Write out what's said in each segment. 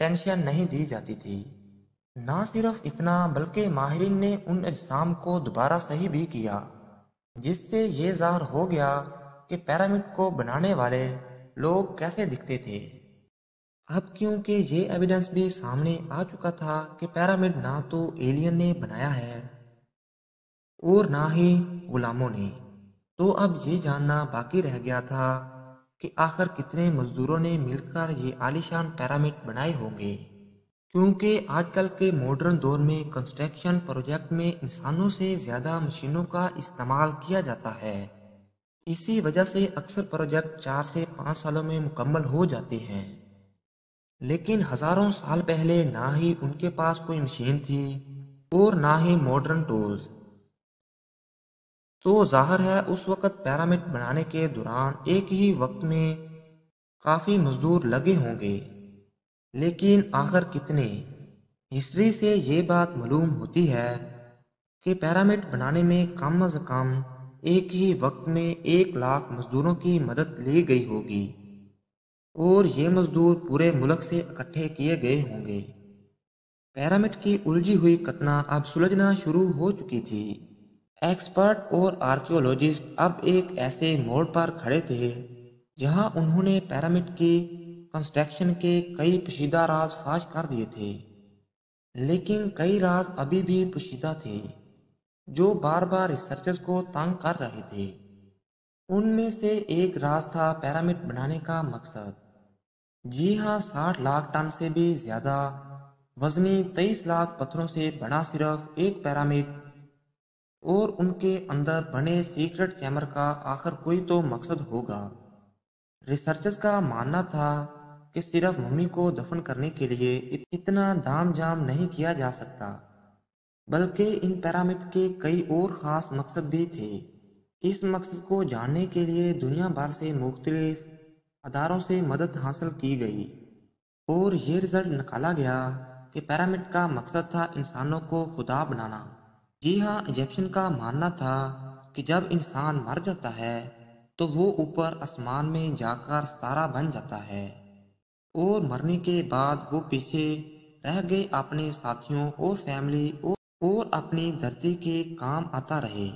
Tension نہیں دی جاتی تھی۔ نہ صرف اتنا بلکہ ماہرین نے ان اجسام کو دوبارہ صحیح بھی کیا، جس سے یہ ظاہر ہو گیا کہ پیرامڈ کو بنانے والے لوگ کیسے دکھتے تھے۔ اب کیونکہ یہ ایویڈنس بھی سامنے آ چکا تھا کہ پیرامڈ نہ تو ایلین نے بنایا ہے اور نہ ہی غلاموں نے، تو اب یہ جاننا باقی رہ گیا تھا کہ آخر کتنے مزدوروں نے مل کر یہ عالیشان پیرامڈ بنائے ہوں گے، کیونکہ آج کل کے ماڈرن دور میں کنسٹرکشن پروجیکٹ میں انسانوں سے زیادہ مشینوں کا استعمال کیا جاتا ہے۔ اسی وجہ سے اکثر پروجیکٹ 4 سے 5 سالوں میں مکمل ہو جاتے ہیں، لیکن ہزاروں سال پہلے نہ ہی ان کے پاس کوئی مشین تھی اور نہ ہی ماڈرن ٹولز، تو ظاہر ہے اس وقت پیرامڈ بنانے کے دوران ایک ہی وقت میں کافی مزدور لگے ہوں گے، لیکن آخر کتنے؟ ہسٹری سے یہ بات معلوم ہوتی ہے کہ پیرامڈ بنانے میں کم از کم ایک ہی وقت میں 1,00,000 مزدوروں کی مدد لی گئی ہوگی، اور یہ مزدور پورے ملک سے اکٹھے کیے گئے ہوں گے۔ پیرامڈ کی الجھی ہوئی کتنا اب سلجھنا شروع ہو چکی تھی۔ ایکسپرٹ اور آرکیولوجسٹ اب ایک ایسے موڑ پر کھڑے تھے جہاں انہوں نے پیرامڈ کی کنسٹرکشن کے کئی پوشیدہ راز فاش کر دیے تھے، لیکن کئی راز ابھی بھی پوشیدہ تھے جو بار بار ریسرچرز کو تنگ کر رہے تھے۔ ان میں سے ایک راز تھا پیرامڈ بنانے کا مقصد۔ جی ہاں، 60 لاکھ ٹن سے بھی زیادہ وزنی 23 لاکھ پتھروں سے بنا صرف ایک پیرامڈ اور ان کے اندر بنے سیکرٹ چیمبر کا آخر کوئی تو مقصد ہوگا۔ ریسرچرز کا ماننا تھا کہ صرف ممی کو دفن کرنے کے لیے اتنا دام جام نہیں کیا جا سکتا، بلکہ ان پیرامڈ کے کئی اور خاص مقصد بھی تھے۔ اس مقصد کو جاننے کے لیے دنیا بھر سے مختلف اداروں سے مدد حاصل کی گئی، اور یہ رزلٹ نکالا گیا کہ پیرامڈ کا مقصد تھا انسانوں کو خدا بنانا۔ جی ہاں، ایجپشن کا ماننا تھا کہ جب انسان مر جاتا ہے تو وہ اوپر آسمان میں جا کر ستارہ بن جاتا ہے، اور مرنے کے بعد وہ پیچھے رہ گئے اپنے ساتھیوں اور فیملی اور اپنی دھرتی کے کام آتا رہے،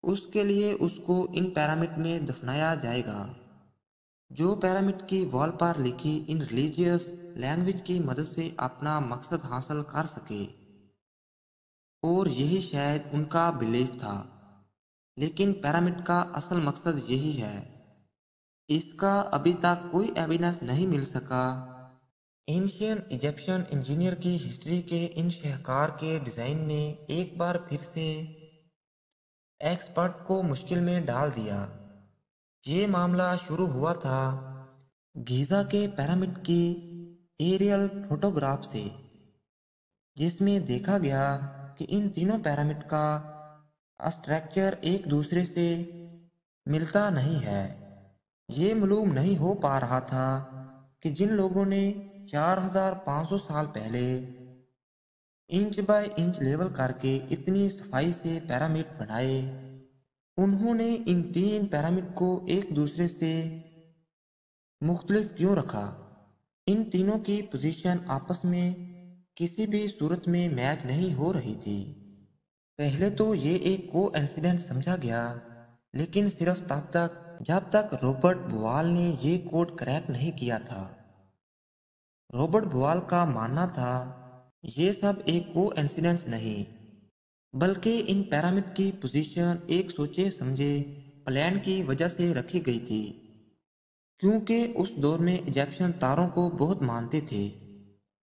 اس کے لیے اس کو ان پیرامڈ میں دفنایا جائے گا، جو پیرامڈ کی وال پر لکھی ان ریلیجیس لینگویج کی مدد سے اپنا مقصد حاصل کر سکے، اور یہی شاید ان کا بلیف تھا۔ لیکن پیرامڈ کا اصل مقصد یہی ہے، اس کا ابھی تک کوئی ایویڈنس نہیں مل سکا۔ اینشین ایجپشن انجینئر کی ہسٹری کے ان شاہکار کے ڈیزائن نے ایک بار پھر سے ایکسپرٹ کو مشکل میں ڈال دیا۔ یہ معاملہ شروع ہوا تھا گیزا کے پیرامڈ کی ایریل فوٹوگراف سے، جس میں دیکھا گیا کہ ان تینوں پیرامڈ کا اسٹرکچر ایک دوسرے سے ملتا نہیں ہے۔ یہ معلوم نہیں ہو پا رہا تھا کہ جن لوگوں نے 4500 سال پہلے انچ بائی انچ لیول کر کے اتنی صفائی سے پیرامڈ بنائے، انہوں نے ان 3 پیرامڈ کو ایک دوسرے سے مختلف کیوں رکھا۔ ان تینوں کی پوزیشن آپس میں کسی بھی صورت میں میچ نہیں ہو رہی تھی۔ پہلے تو یہ ایک کو انسیڈنٹ سمجھا گیا، لیکن صرف تب تک جب تک رابرٹ بوال نے یہ کوڈ کریک نہیں کیا تھا۔ رابرٹ بوال کا ماننا تھا یہ سب ایک کو انسیڈنس نہیں، بلکہ ان پیرامڈ کی پوزیشن ایک سوچے سمجھے پلان کی وجہ سے رکھی گئی تھی، کیونکہ اس دور میں ایجپشن تاروں کو بہت مانتے تھے۔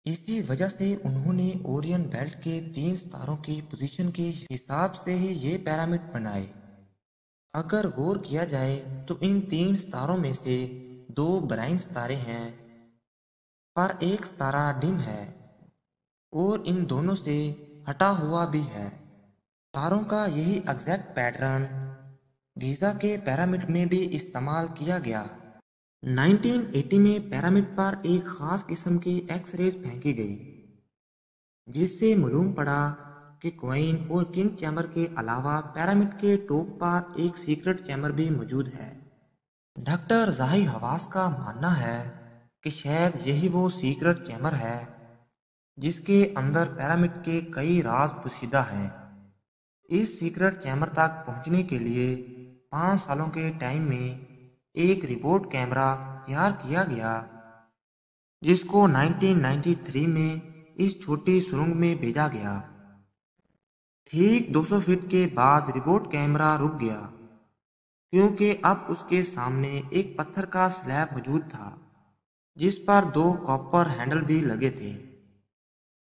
اسی وجہ سے انہوں نے اورین بیلٹ کے 3 ستاروں کی پوزیشن کے حساب سے ہی یہ پیرامڈ بنائے۔ اگر غور کیا جائے تو ان 3 ستاروں میں سے 2 برائن ستارے ہیں، پر ایک ستارہ ڈم ہے اور ان دونوں سے ہٹا ہوا بھی ہے۔ ستاروں کا یہی ایگزیکٹ پیٹرن گیزا کے پیرامڈ میں بھی استعمال کیا گیا۔ 1980 میں پیرامڈ پر ایک خاص قسم کی ایکس ریز پھینکی گئی، جس سے معلوم پڑا کہ کوئن اور کنگ چیمبر کے علاوہ پیرامڈ کے ٹاپ پر ایک سیکرٹ چیمبر بھی موجود ہے۔ ڈاکٹر زاہی حواس کا ماننا ہے کہ شاید یہی وہ سیکرٹ چیمبر ہے جس کے اندر پیرامڈ کے کئی راز پوشیدہ ہیں۔ اس سیکرٹ چیمبر تک پہنچنے کے لیے 5 سالوں کے ٹائم میں ایک ریموٹ کیمرہ تیار کیا گیا جس کو 1993 میں اس چھوٹی سرنگ میں بھیجا گیا۔ ٹھیک 200 فٹ کے بعد ریموٹ کیمرہ رک گیا کیونکہ اب اس کے سامنے ایک پتھر کا سلیب موجود تھا جس پر 2 کاپر ہینڈل بھی لگے تھے،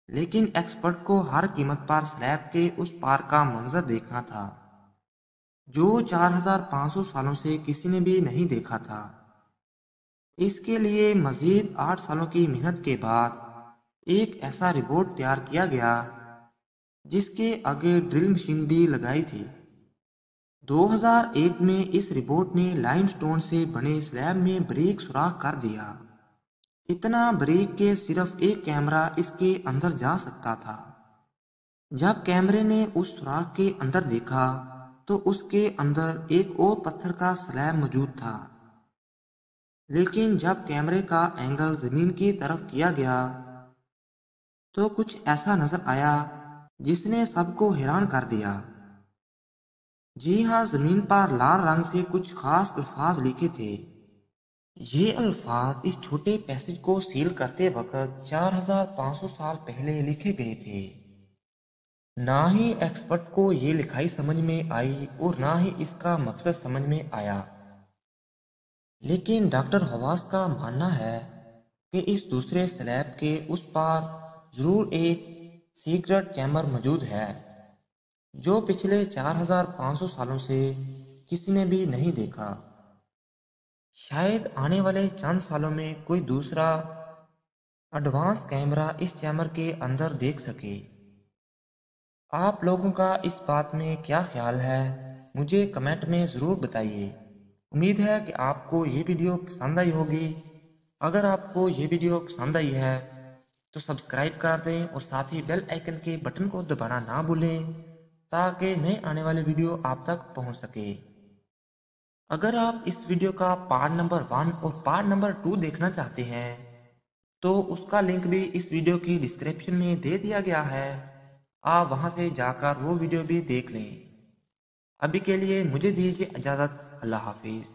لیکن ایکسپرٹ کو ہر قیمت پر سلیب کے اس پار کا منظر دیکھنا تھا جو 4500 سالوں سے کسی نے بھی نہیں دیکھا تھا۔ اس کے لیے مزید 8 سالوں کی محنت کے بعد ایک ایسا روبوٹ تیار کیا گیا جس کے آگے ڈرل مشین بھی لگائی تھی۔ 2001 میں اس روبوٹ نے لائم سٹون سے بنے سلیب میں باریک سوراخ کر دیا، اتنا باریک کہ صرف ایک کیمرہ اس کے اندر جا سکتا تھا۔ جب کیمرے نے اس سوراخ کے اندر دیکھا تو اس کے اندر ایک اور پتھر کا سلیب موجود تھا، لیکن جب کیمرے کا اینگل زمین کی طرف کیا گیا تو کچھ ایسا نظر آیا جس نے سب کو حیران کر دیا۔ جی ہاں، زمین پر لال رنگ سے کچھ خاص الفاظ لکھے تھے۔ یہ الفاظ اس چھوٹے پیسج کو سیل کرتے وقت 4500 سال پہلے لکھے گئے تھے۔ نہ ہی ایکسپرٹ کو یہ لکھائی سمجھ میں آئی اور نہ ہی اس کا مقصد سمجھ میں آیا، لیکن ڈاکٹر حواس کا ماننا ہے کہ اس دوسرے سلیب کے اس پار ضرور ایک سیکرٹ چیمبر موجود ہے جو پچھلے 4500 سالوں سے کسی نے بھی نہیں دیکھا۔ شاید آنے والے چند سالوں میں کوئی دوسرا ایڈوانس کیمرہ اس چیمبر کے اندر دیکھ سکے۔ آپ لوگوں کا اس بات میں کیا خیال ہے؟ مجھے کمنٹ میں ضرور بتائیے۔ امید ہے کہ آپ کو یہ ویڈیو پسند آئی ہوگی۔ اگر آپ کو یہ ویڈیو پسند آئی ہے تو سبسکرائب کر دیں اور ساتھ ہی بیل آئیکن کے بٹن کو دبانا نہ بھولیں تاکہ نئے آنے والے ویڈیو آپ تک پہنچ سکے۔ اگر آپ اس ویڈیو کا پارٹ نمبر 1 اور پارٹ نمبر 2 دیکھنا چاہتے ہیں تو اس کا لنک بھی اس ویڈیو کی ڈسکرپشن میں دے دیا گیا ہے، آپ وہاں سے جا کر وہ ویڈیو بھی دیکھ لیں۔ ابھی کے لیے مجھے دیجیے اجازت، اللہ حافظ۔